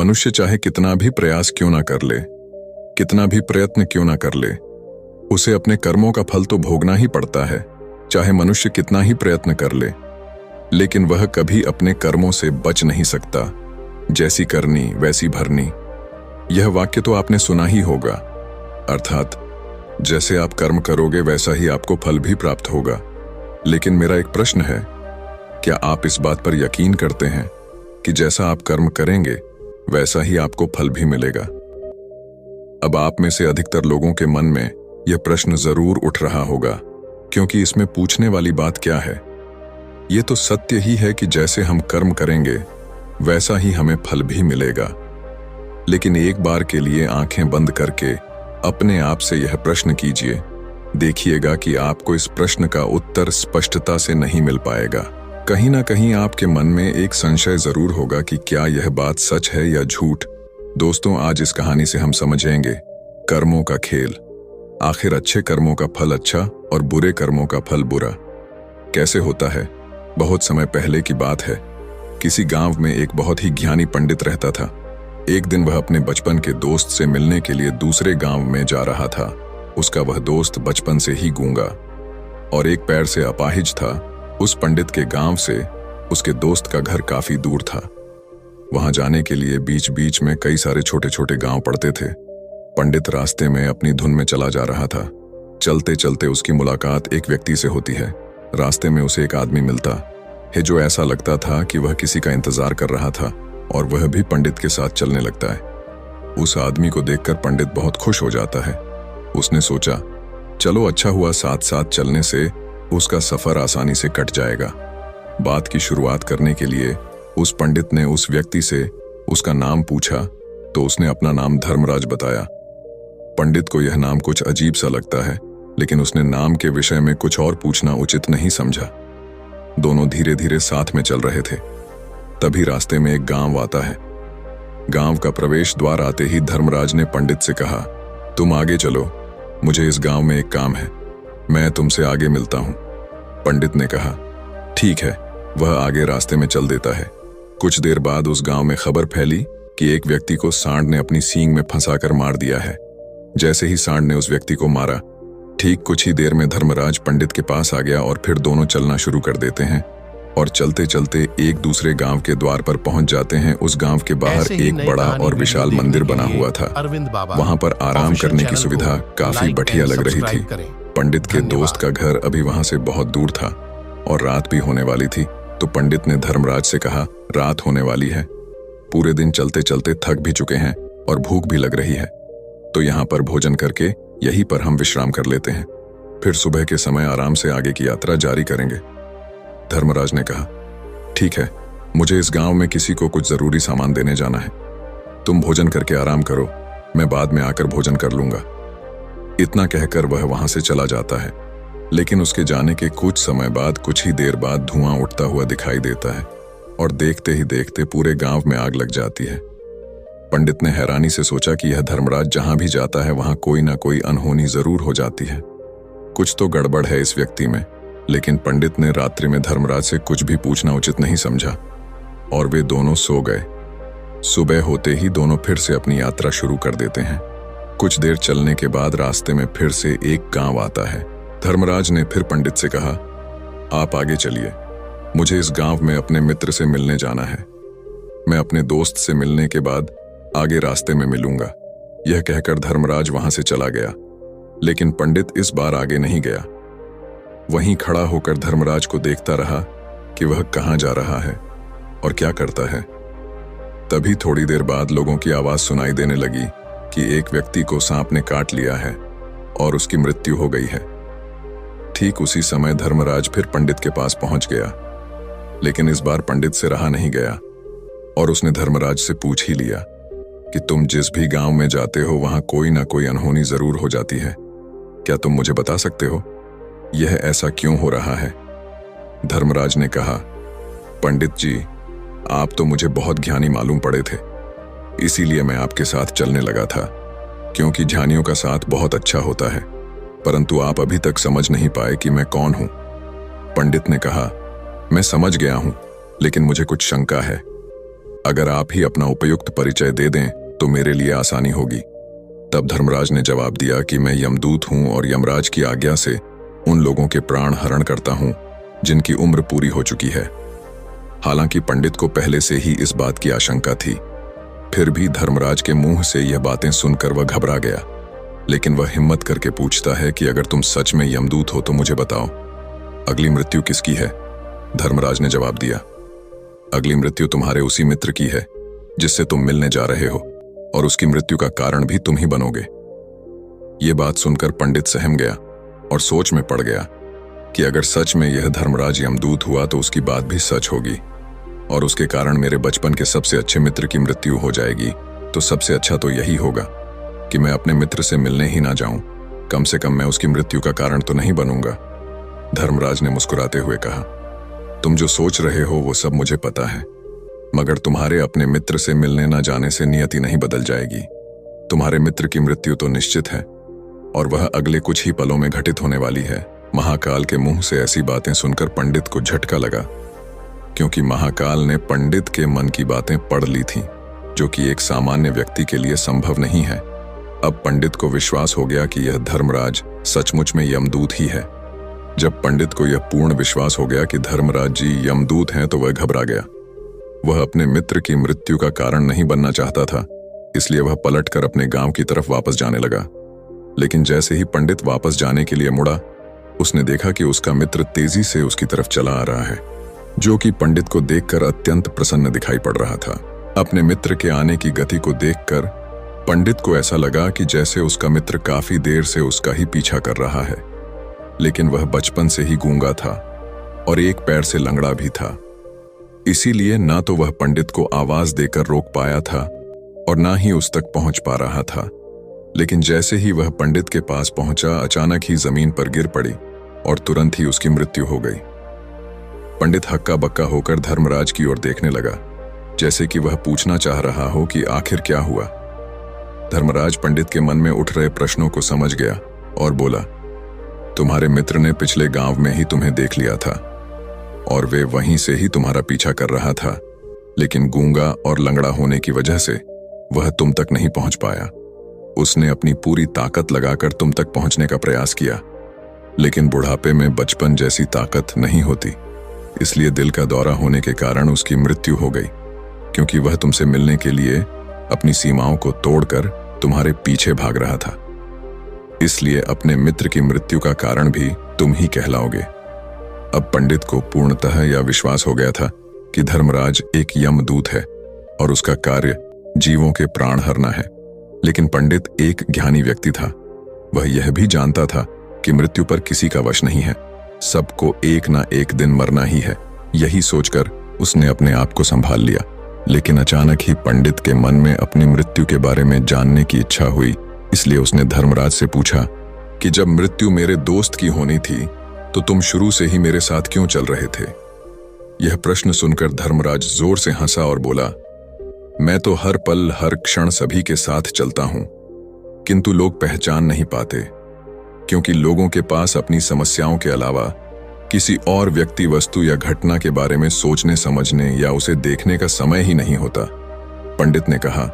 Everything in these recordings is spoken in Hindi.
मनुष्य चाहे कितना भी प्रयास क्यों ना कर ले, कितना भी प्रयत्न क्यों ना कर ले, उसे अपने कर्मों का फल तो भोगना ही पड़ता है। चाहे मनुष्य कितना ही प्रयत्न कर ले, लेकिन वह कभी अपने कर्मों से बच नहीं सकता। जैसी करनी वैसी भरनी, यह वाक्य तो आपने सुना ही होगा। अर्थात जैसे आप कर्म करोगे वैसा ही आपको फल भी प्राप्त होगा। लेकिन मेरा एक प्रश्न है, क्या आप इस बात पर यकीन करते हैं कि जैसा आप कर्म करेंगे वैसा ही आपको फल भी मिलेगा? अब आप में से अधिकतर लोगों के मन में यह प्रश्न जरूर उठ रहा होगा, क्योंकि इसमें पूछने वाली बात क्या है? ये तो सत्य ही है कि जैसे हम कर्म करेंगे वैसा ही हमें फल भी मिलेगा। लेकिन एक बार के लिए आंखें बंद करके अपने आप से यह प्रश्न कीजिए, देखिएगा कि आपको इस प्रश्न का उत्तर स्पष्टता से नहीं मिल पाएगा। कहीं ना कहीं आपके मन में एक संशय जरूर होगा कि क्या यह बात सच है या झूठ। दोस्तों, आज इस कहानी से हम समझेंगे कर्मों का खेल। आखिर अच्छे कर्मों का फल अच्छा और बुरे कर्मों का फल बुरा कैसे होता है? बहुत समय पहले की बात है। किसी गांव में एक बहुत ही ज्ञानी पंडित रहता था। एक दिन वह अपने बचपन के दोस्त से मिलने के लिए दूसरे गांव में जा रहा था। उसका वह दोस्त बचपन से ही गूंगा और एक पैर से अपाहिज था। उस पंडित के गांव से उसके दोस्त का घर काफी दूर था। वहां जाने के लिए बीच बीच में कई सारे छोटे छोटे गांव पड़ते थे। पंडित रास्ते में अपनी धुन में चला जा रहा था। चलते चलते उसकी मुलाकात एक व्यक्ति से होती है। रास्ते में उसे एक आदमी मिलता है जो ऐसा लगता था कि वह किसी का इंतजार कर रहा था, और वह भी पंडित के साथ चलने लगता है। उस आदमी को देखकर पंडित बहुत खुश हो जाता है। उसने सोचा, चलो अच्छा हुआ, साथ साथ चलने से उसका सफर आसानी से कट जाएगा। बात की शुरुआत करने के लिए उस पंडित ने उस व्यक्ति से उसका नाम पूछा तो उसने अपना नाम धर्मराज बताया। पंडित को यह नाम कुछ अजीब सा लगता है, लेकिन उसने नाम के विषय में कुछ और पूछना उचित नहीं समझा। दोनों धीरे धीरे साथ में चल रहे थे। तभी रास्ते में एक गांव आता है। गांव का प्रवेश द्वार आते ही धर्मराज ने पंडित से कहा, तुम आगे चलो, मुझे इस गांव में एक काम है, मैं तुमसे आगे मिलता हूं। पंडित ने कहा, ठीक है। वह आगे रास्ते में चल देता है। कुछ देर बाद उस गांव में खबर फैली कि एक व्यक्ति को सांड ने अपनी सींग में फंसाकर मार दिया है। जैसे ही सांड ने उस व्यक्ति को मारा, ठीक कुछ ही देर में धर्मराज पंडित के पास आ गया और फिर दोनों चलना शुरू कर देते हैं और चलते चलते एक दूसरे गांव के द्वार पर पहुंच जाते हैं। उस गांव के बाहर एक बड़ा और विशाल मंदिर बना हुआ था। वहां पर आराम करने की सुविधा काफी बढ़िया लग रही थी। पंडित के दोस्त का घर अभी वहां से बहुत दूर था और रात भी होने वाली थी। तो पंडित ने धर्मराज से कहा, रात होने वाली है, पूरे दिन चलते चलते थक भी चुके हैं और भूख भी लग रही है, तो यहाँ पर भोजन करके यहीं पर हम विश्राम कर लेते हैं, फिर सुबह के समय आराम से आगे की यात्रा जारी करेंगे। धर्मराज ने कहा, ठीक है, मुझे इस गांव में किसी को कुछ जरूरी सामान देने जाना है, तुम भोजन करके आराम करो, मैं बाद में आकर भोजन कर लूंगा। इतना कहकर वह वहां से चला जाता है। लेकिन उसके जाने के कुछ समय बाद, कुछ ही देर बाद धुआं उठता हुआ दिखाई देता है और देखते ही देखते पूरे गांव में आग लग जाती है। पंडित ने हैरानी से सोचा कि यह धर्मराज जहां भी जाता है वहां कोई ना कोई अनहोनी जरूर हो जाती है, कुछ तो गड़बड़ है इस व्यक्ति में। लेकिन पंडित ने रात्रि में धर्मराज से कुछ भी पूछना उचित नहीं समझा और वे दोनों सो गए। सुबह होते ही दोनों फिर से अपनी यात्रा शुरू कर देते हैं। कुछ देर चलने के बाद रास्ते में फिर से एक गांव आता है। धर्मराज ने फिर पंडित से कहा, आप आगे चलिए, मुझे इस गांव में अपने मित्र से मिलने जाना है, मैं अपने दोस्त से मिलने के बाद आगे रास्ते में मिलूंगा। यह कहकर धर्मराज वहां से चला गया। लेकिन पंडित इस बार आगे नहीं गया। वहीं खड़ा होकर धर्मराज को देखता रहा कि वह कहां जा रहा है और क्या करता है। तभी थोड़ी देर बाद लोगों की आवाज सुनाई देने लगी कि एक व्यक्ति को सांप ने काट लिया है और उसकी मृत्यु हो गई है। ठीक उसी समय धर्मराज फिर पंडित के पास पहुंच गया, लेकिन इस बार पंडित से रहा नहीं गया और उसने धर्मराज से पूछ ही लिया कि तुम जिस भी गांव में जाते हो वहां कोई ना कोई अनहोनी जरूर हो जाती है, क्या तुम मुझे बता सकते हो यह ऐसा क्यों हो रहा है? धर्मराज ने कहा, पंडित जी, आप तो मुझे बहुत ज्ञानी मालूम पड़े थे, इसीलिए मैं आपके साथ चलने लगा था, क्योंकि ज्ञानियों का साथ बहुत अच्छा होता है, परंतु आप अभी तक समझ नहीं पाए कि मैं कौन हूं। पंडित ने कहा, मैं समझ गया हूं, लेकिन मुझे कुछ शंका है। अगर आप ही अपना उपयुक्त परिचय दे दें तो मेरे लिए आसानी होगी। तब धर्मराज ने जवाब दिया कि मैं यमदूत हूं और यमराज की आज्ञा से उन लोगों के प्राण हरण करता हूं जिनकी उम्र पूरी हो चुकी है। हालांकि पंडित को पहले से ही इस बात की आशंका थी, फिर भी धर्मराज के मुंह से यह बातें सुनकर वह घबरा गया। लेकिन वह हिम्मत करके पूछता है कि अगर तुम सच में यमदूत हो तो मुझे बताओ, अगली मृत्यु किसकी है? धर्मराज ने जवाब दिया, अगली मृत्यु तुम्हारे उसी मित्र की है जिससे तुम मिलने जा रहे हो, और उसकी मृत्यु का कारण भी तुम ही बनोगे। ये बात सुनकर पंडित सहम गया और सोच में पड़ गया कि अगर सच में यह धर्मराज यमदूत हुआ तो उसकी बात भी सच होगी और उसके कारण मेरे बचपन के सबसे अच्छे मित्र की मृत्यु हो जाएगी। तो सबसे अच्छा तो यही होगा कि मैं अपने मित्र से मिलने ही ना जाऊं, कम से कम मैं उसकी मृत्यु का कारण तो नहीं बनूंगा। धर्मराज ने मुस्कुराते हुए कहा, तुम जो सोच रहे हो वो सब मुझे पता है, मगर तुम्हारे अपने मित्र से मिलने न जाने से नियति नहीं बदल जाएगी। तुम्हारे मित्र की मृत्यु तो निश्चित है और वह अगले कुछ ही पलों में घटित होने वाली है। महाकाल के मुंह से ऐसी बातें सुनकर पंडित को झटका लगा, क्योंकि महाकाल ने पंडित के मन की बातें पढ़ ली थीं, जो कि एक सामान्य व्यक्ति के लिए संभव नहीं है। अब पंडित को विश्वास हो गया कि यह धर्मराज सचमुच में यमदूत ही है। जब पंडित को यह पूर्ण विश्वास हो गया कि धर्मराज जी यमदूत हैं तो वह घबरा गया। वह अपने मित्र की मृत्यु का कारण नहीं बनना चाहता था, इसलिए वह पलटकर अपने गांव की तरफ वापस जाने लगा। लेकिन जैसे ही पंडित वापस जाने के लिए मुड़ा, उसने देखा कि उसका मित्र तेजी से उसकी तरफ चला आ रहा है, जो कि पंडित को देखकर अत्यंत प्रसन्न दिखाई पड़ रहा था। अपने मित्र के आने की गति को देखकर पंडित को ऐसा लगा कि जैसे उसका मित्र काफी देर से उसका ही पीछा कर रहा है, लेकिन वह बचपन से ही गूंगा था और एक पैर से लंगड़ा भी था। इसीलिए ना तो वह पंडित को आवाज देकर रोक पाया था और ना ही उस तक पहुंच पा रहा था। लेकिन जैसे ही वह पंडित के पास पहुंचा, अचानक ही जमीन पर गिर पड़ी और तुरंत ही उसकी मृत्यु हो गई। पंडित हक्का बक्का होकर धर्मराज की ओर देखने लगा, जैसे कि वह पूछना चाह रहा हो कि आखिर क्या हुआ। धर्मराज पंडित के मन में उठ रहे प्रश्नों को समझ गया और बोला, तुम्हारे मित्र ने पिछले गांव में ही तुम्हें देख लिया था और वे वहीं से ही तुम्हारा पीछा कर रहा था, लेकिन गूंगा और लंगड़ा होने की वजह से वह तुम तक नहीं पहुंच पाया। उसने अपनी पूरी ताकत लगाकर तुम तक पहुंचने का प्रयास किया, लेकिन बुढ़ापे में बचपन जैसी ताकत नहीं होती, इसलिए दिल का दौरा होने के कारण उसकी मृत्यु हो गई, क्योंकि वह तुमसे मिलने के लिए अपनी सीमाओं को तोड़कर तुम्हारे पीछे भाग रहा था। इसलिए अपने मित्र की मृत्यु का कारण भी तुम ही कहलाओगे। अब पंडित को पूर्णतः यह विश्वास हो गया था कि धर्मराज एक यमदूत है और उसका कार्य जीवों के प्राण हरना है। लेकिन पंडित एक ज्ञानी व्यक्ति था, वह यह भी जानता था कि मृत्यु पर किसी का वश नहीं है, सबको एक ना एक दिन मरना ही है। यही सोचकर उसने अपने आप को संभाल लिया। लेकिन अचानक ही पंडित के मन में अपनी मृत्यु के बारे में जानने की इच्छा हुई, इसलिए उसने धर्मराज से पूछा कि जब मृत्यु मेरे दोस्त की होनी थी तो तुम शुरू से ही मेरे साथ क्यों चल रहे थे? यह प्रश्न सुनकर धर्मराज जोर से हंसा और बोला, मैं तो हर पल हर क्षण सभी के साथ चलता हूं, किंतु लोग पहचान नहीं पाते, क्योंकि लोगों के पास अपनी समस्याओं के अलावा किसी और व्यक्ति, वस्तु या घटना के बारे में सोचने समझने या उसे देखने का समय ही नहीं होता। पंडित ने कहा,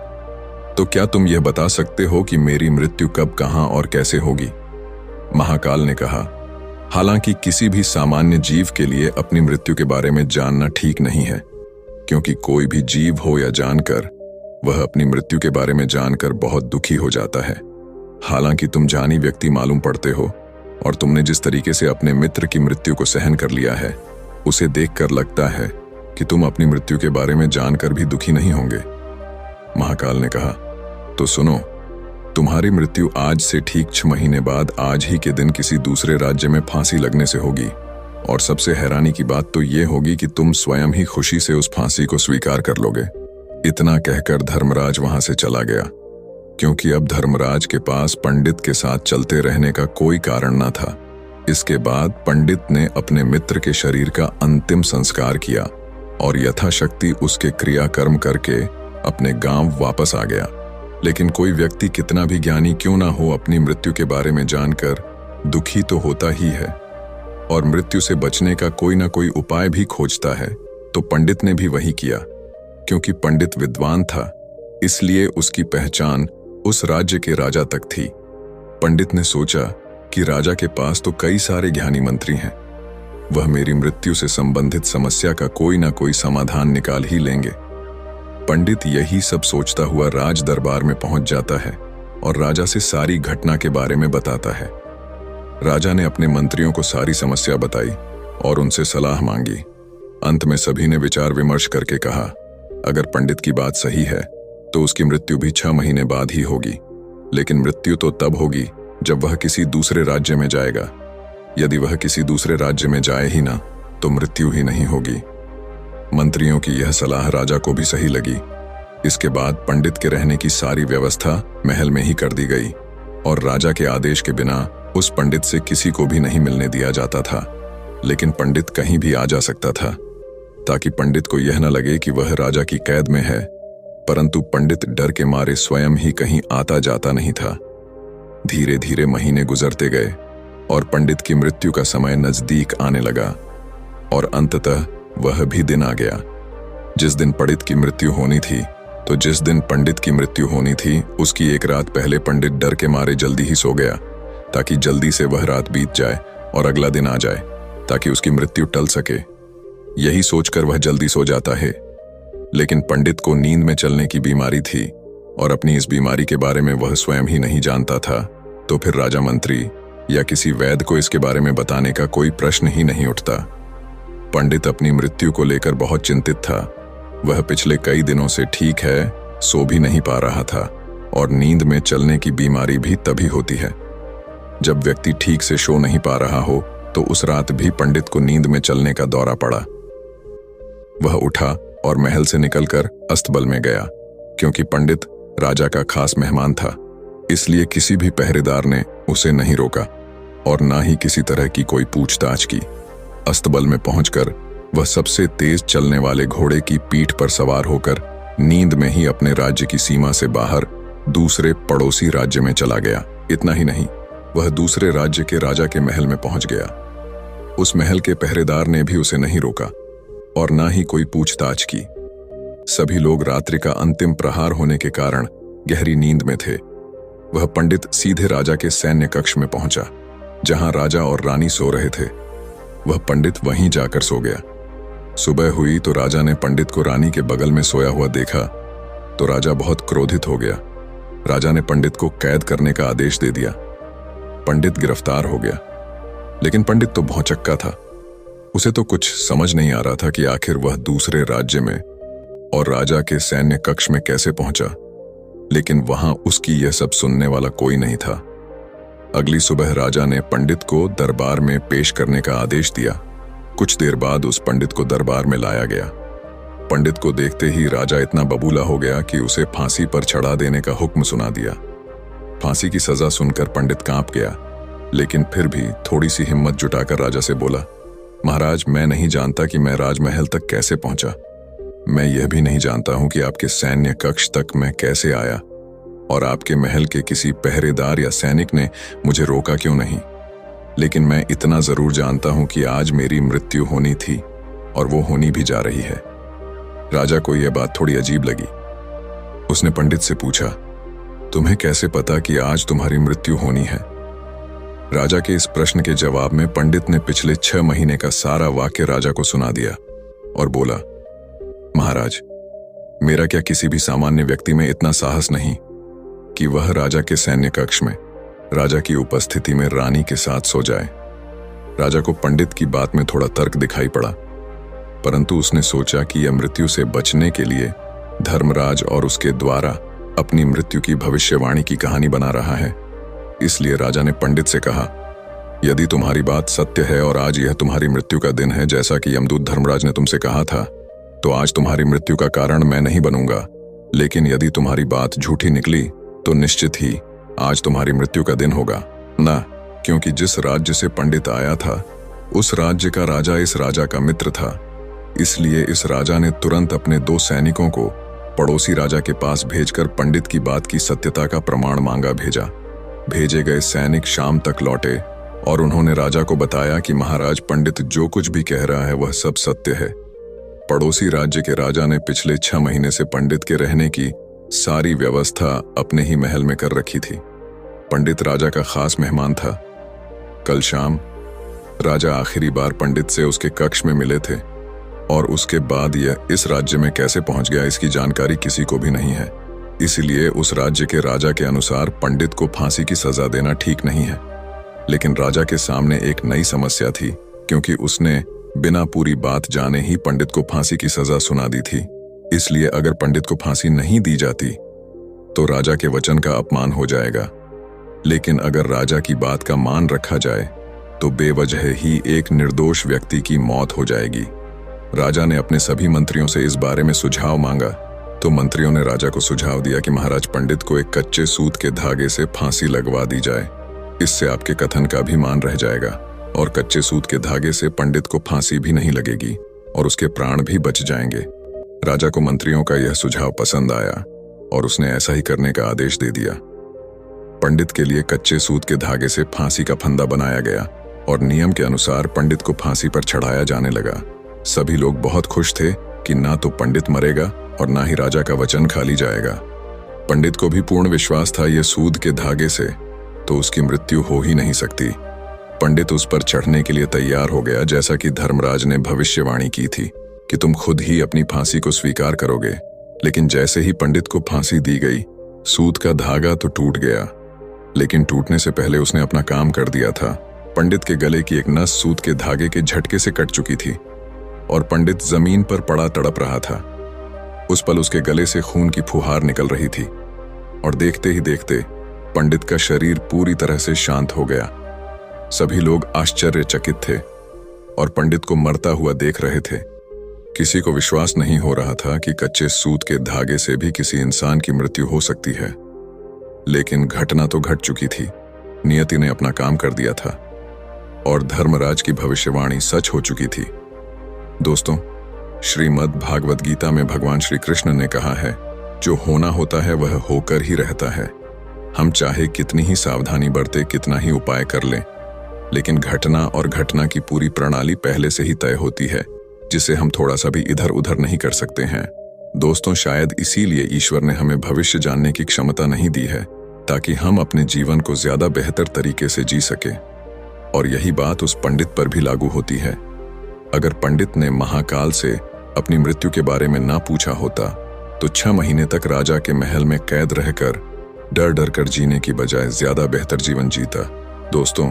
तो क्या तुम यह बता सकते हो कि मेरी मृत्यु कब, कहां और कैसे होगी? महाकाल ने कहा, हालांकि किसी भी सामान्य जीव के लिए अपनी मृत्यु के बारे में जानना ठीक नहीं है, क्योंकि कोई भी जीव हो या जानकर, वह अपनी मृत्यु के बारे में जानकर बहुत दुखी हो जाता है। हालांकि तुम जानी व्यक्ति मालूम पड़ते हो और तुमने जिस तरीके से अपने मित्र की मृत्यु को सहन कर लिया है, उसे देखकर लगता है कि तुम अपनी मृत्यु के बारे में जानकर भी दुखी नहीं होंगे। महाकाल ने कहा, तो सुनो, तुम्हारी मृत्यु आज से ठीक 6 महीने बाद आज ही के दिन किसी दूसरे राज्य में फांसी लगने से होगी, और सबसे हैरानी की बात तो ये होगी कि तुम स्वयं ही खुशी से उस फांसी को स्वीकार कर लोगे। इतना कहकर धर्मराज वहां से चला गया, क्योंकि अब धर्मराज के पास पंडित के साथ चलते रहने का कोई कारण न था। इसके बाद पंडित ने अपने मित्र के शरीर का अंतिम संस्कार किया और यथाशक्ति उसके क्रियाकर्म करके अपने गांव वापस आ गया। लेकिन कोई व्यक्ति कितना भी ज्ञानी क्यों ना हो, अपनी मृत्यु के बारे में जानकर दुखी तो होता ही है और मृत्यु से बचने का कोई ना कोई उपाय भी खोजता है। तो पंडित ने भी वही किया, क्योंकि पंडित विद्वान था, इसलिए उसकी पहचान उस राज्य के राजा तक थी। पंडित ने सोचा कि राजा के पास तो कई सारे ज्ञानी मंत्री हैं, वह मेरी मृत्यु से संबंधित समस्या का कोई ना कोई समाधान निकाल ही लेंगे। पंडित यही सब सोचता हुआ राज दरबार में पहुंच जाता है और राजा से सारी घटना के बारे में बताता है। राजा ने अपने मंत्रियों को सारी समस्या बताई और उनसे सलाह मांगी। अंत में सभी ने विचार विमर्श करके कहा, अगर पंडित की बात सही है तो उसकी मृत्यु भी 6 महीने बाद ही होगी, लेकिन मृत्यु तो तब होगी जब वह किसी दूसरे राज्य में जाएगा। यदि वह किसी दूसरे राज्य में जाए ही ना तो मृत्यु ही नहीं होगी। मंत्रियों की यह सलाह राजा को भी सही लगी। इसके बाद पंडित के रहने की सारी व्यवस्था महल में ही कर दी गई और राजा के आदेश के बिना उस पंडित से किसी को भी नहीं मिलने दिया जाता था। लेकिन पंडित कहीं भी आ जा सकता था, ताकि पंडित को यह न लगे कि वह राजा की कैद में है। परंतु पंडित डर के मारे स्वयं ही कहीं आता जाता नहीं था। धीरे धीरे महीने गुजरते गए और पंडित की मृत्यु का समय नजदीक आने लगा और अंततः वह भी दिन आ गया जिस दिन पंडित की मृत्यु होनी थी। तो जिस दिन पंडित की मृत्यु होनी थी उसकी एक रात पहले पंडित डर के मारे जल्दी ही सो गया, ताकि जल्दी से वह रात बीत जाए और अगला दिन आ जाए, ताकि उसकी मृत्यु टल सके। यही सोचकर वह जल्दी सो जाता है। लेकिन पंडित को नींद में चलने की बीमारी थी और अपनी इस बीमारी के बारे में वह स्वयं ही नहीं जानता था। तो फिर राजा मंत्री या किसी वैद्य को इसके बारे में बताने का कोई प्रश्न ही नहीं उठता। पंडित अपनी मृत्यु को लेकर बहुत चिंतित था। वह पिछले कई दिनों से ठीक है, सो भी नहीं पा रहा था और नींद में चलने की बीमारी भी तभी होती है जब व्यक्ति ठीक से सो नहीं पा रहा हो। तो उस रात भी पंडित को नींद में चलने का दौरा पड़ा। वह उठा और महल से निकलकर अस्तबल में गया। क्योंकि पंडित राजा का खास मेहमान था, इसलिए किसी भी पहरेदार ने उसे नहीं रोका और ना ही किसी तरह की कोई पूछताछ की। अस्तबल में पहुंचकर वह सबसे तेज चलने वाले घोड़े की पीठ पर सवार होकर नींद में ही अपने राज्य की सीमा से बाहर दूसरे पड़ोसी राज्य में चला गया। इतना ही नहीं, वह दूसरे राज्य के राजा के महल में पहुंच गया। उस महल के पहरेदार ने भी उसे नहीं रोका और ना ही कोई पूछताछ की। सभी लोग रात्रि का अंतिम प्रहार होने के कारण गहरी नींद में थे। वह पंडित सीधे राजा के सैन्य कक्ष में पहुंचा, जहां राजा और रानी सो रहे थे। वह पंडित वहीं जाकर सो गया। सुबह हुई तो राजा ने पंडित को रानी के बगल में सोया हुआ देखा तो राजा बहुत क्रोधित हो गया। राजा ने पंडित को कैद करने का आदेश दे दिया। पंडित गिरफ्तार हो गया, लेकिन पंडित तो भौंचक्का था। उसे तो कुछ समझ नहीं आ रहा था कि आखिर वह दूसरे राज्य में और राजा के सैन्य कक्ष में कैसे पहुंचा। लेकिन वहां उसकी यह सब सुनने वाला कोई नहीं था। अगली सुबह राजा ने पंडित को दरबार में पेश करने का आदेश दिया। कुछ देर बाद उस पंडित को दरबार में लाया गया। पंडित को देखते ही राजा इतना बबूला हो गया कि उसे फांसी पर चढ़ा देने का हुक्म सुना दिया। फांसी की सजा सुनकर पंडित कांप गया, लेकिन फिर भी थोड़ी सी हिम्मत जुटाकर राजा से बोला, महाराज, मैं नहीं जानता कि मैं राजमहल तक कैसे पहुंचा। मैं यह भी नहीं जानता हूं कि आपके सैन्य कक्ष तक मैं कैसे आया और आपके महल के किसी पहरेदार या सैनिक ने मुझे रोका क्यों नहीं। लेकिन मैं इतना जरूर जानता हूं कि आज मेरी मृत्यु होनी थी और वो होनी भी जा रही है। राजा को यह बात थोड़ी अजीब लगी। उसने पंडित से पूछा, तुम्हें कैसे पता कि आज तुम्हारी मृत्यु होनी है? राजा के इस प्रश्न के जवाब में पंडित ने पिछले 6 महीने का सारा वाक्य राजा को सुना दिया और बोला, महाराज, मेरा क्या किसी भी सामान्य व्यक्ति में इतना साहस नहीं कि वह राजा के सैन्य कक्ष में राजा की उपस्थिति में रानी के साथ सो जाए। राजा को पंडित की बात में थोड़ा तर्क दिखाई पड़ा, परंतु उसने सोचा कि यह मृत्यु से बचने के लिए धर्मराज और उसके द्वारा अपनी मृत्यु की भविष्यवाणी की कहानी बना रहा है। इसलिए राजा ने पंडित से कहा, यदि तुम्हारी बात सत्य है और आज यह तुम्हारी मृत्यु का दिन है जैसा कि यमदूत धर्मराज ने तुमसे कहा था, तो आज तुम्हारी मृत्यु का कारण मैं नहीं बनूंगा। लेकिन यदि तुम्हारी बात झूठी निकली तो निश्चित ही आज तुम्हारी मृत्यु का दिन होगा ना, क्योंकि जिस राज्य से पंडित आया था उस राज्य का राजा इस राजा का मित्र था। इसलिए इस राजा ने तुरंत अपने 2 सैनिकों को पड़ोसी राजा के पास भेजकर पंडित की बात की सत्यता का प्रमाण मांगा भेजा। भेजे गए सैनिक शाम तक लौटे और उन्होंने राजा को बताया कि महाराज, पंडित जो कुछ भी कह रहा है वह सब सत्य है। पड़ोसी राज्य के राजा ने पिछले 6 महीने से पंडित के रहने की सारी व्यवस्था अपने ही महल में कर रखी थी। पंडित राजा का खास मेहमान था। कल शाम राजा आखिरी बार पंडित से उसके कक्ष में मिले थे और उसके बाद यह इस राज्य में कैसे पहुंच गया इसकी जानकारी किसी को भी नहीं है। इसलिए उस राज्य के राजा के अनुसार पंडित को फांसी की सजा देना ठीक नहीं है। लेकिन राजा के सामने एक नई समस्या थी, क्योंकि उसने बिना पूरी बात जाने ही पंडित को फांसी की सजा सुना दी थी। इसलिए अगर पंडित को फांसी नहीं दी जाती तो राजा के वचन का अपमान हो जाएगा। लेकिन अगर राजा की बात का मान रखा जाए तो बेवजह ही एक निर्दोष व्यक्ति की मौत हो जाएगी। राजा ने अपने सभी मंत्रियों से इस बारे में सुझाव मांगा तो मंत्रियों ने राजा को सुझाव दिया कि महाराज, पंडित को एक कच्चे सूत के धागे से फांसी लगवा दी जाए। इससे आपके कथन का भी मान रह जाएगा और कच्चे सूत के धागे से पंडित को फांसी भी नहीं लगेगी और उसके प्राण भी बच जाएंगे। राजा को मंत्रियों का यह सुझाव पसंद आया और उसने ऐसा ही करने का आदेश दे दिया। पंडित के लिए कच्चे सूत के धागे से फांसी का फंदा बनाया गया और नियम के अनुसार पंडित को फांसी पर चढ़ाया जाने लगा। सभी लोग बहुत खुश थे कि ना तो पंडित मरेगा और ना ही राजा का वचन खाली जाएगा। पंडित को भी पूर्ण विश्वास था ये सूद के धागे से तो उसकी मृत्यु हो ही नहीं सकती। पंडित उस पर चढ़ने के लिए तैयार हो गया, जैसा कि धर्मराज ने भविष्यवाणी की थी कि तुम खुद ही अपनी फांसी को स्वीकार करोगे। लेकिन जैसे ही पंडित को फांसी दी गई, सूत का धागा तो टूट गया, लेकिन टूटने से पहले उसने अपना काम कर दिया था। पंडित के गले की एक नस सूत के धागे के झटके से कट चुकी थी और पंडित जमीन पर पड़ा तड़प रहा था। उस पल उसके गले से खून की फुहार निकल रही थी और देखते ही देखते पंडित का शरीर पूरी तरह से शांत हो गया। सभी लोग आश्चर्यचकित थे और पंडित को मरता हुआ देख रहे थे। किसी को विश्वास नहीं हो रहा था कि कच्चे सूत के धागे से भी किसी इंसान की मृत्यु हो सकती है। लेकिन घटना तो घट चुकी थी। नियति ने अपना काम कर दिया था और धर्मराज की भविष्यवाणी सच हो चुकी थी। दोस्तों, श्रीमद् भागवत गीता में भगवान श्री कृष्ण ने कहा है, जो होना होता है वह होकर ही रहता है। हम चाहे कितनी ही सावधानी बरते, कितना ही उपाय कर लें, लेकिन घटना और घटना की पूरी प्रणाली पहले से ही तय होती है, जिसे हम थोड़ा सा भी इधर उधर नहीं कर सकते हैं। दोस्तों, शायद इसीलिए ईश्वर ने हमें भविष्य जानने की क्षमता नहीं दी है, ताकि हम अपने जीवन को ज्यादा बेहतर तरीके से जी सके। और यही बात उस पंडित पर भी लागू होती है। अगर पंडित ने महाकाल से अपनी मृत्यु के बारे में ना पूछा होता तो 6 महीने तक राजा के महल में कैद रहकर डर डर कर जीने की बजाय ज्यादा बेहतर जीवन जीता। दोस्तों,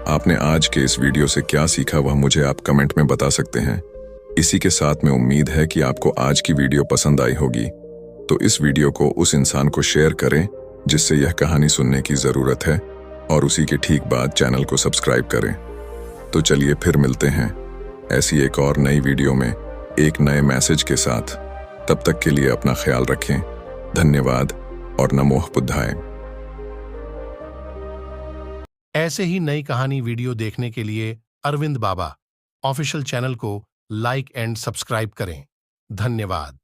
आपने आज के इस वीडियो से क्या सीखा वह मुझे आप कमेंट में बता सकते हैं। इसी के साथ में उम्मीद है कि आपको आज की वीडियो पसंद आई होगी, तो इस वीडियो को उस इंसान को शेयर करें जिससे यह कहानी सुनने की जरूरत है और उसी के ठीक बाद चैनल को सब्सक्राइब करें। तो चलिए फिर मिलते हैं ऐसी एक और नई वीडियो में एक नए मैसेज के साथ। तब तक के लिए अपना ख्याल रखें। धन्यवाद और नमो बुद्धाय। ऐसे ही नई कहानी वीडियो देखने के लिए अरविंद बाबा ऑफिशियल चैनल को लाइक एंड सब्सक्राइब करें। धन्यवाद।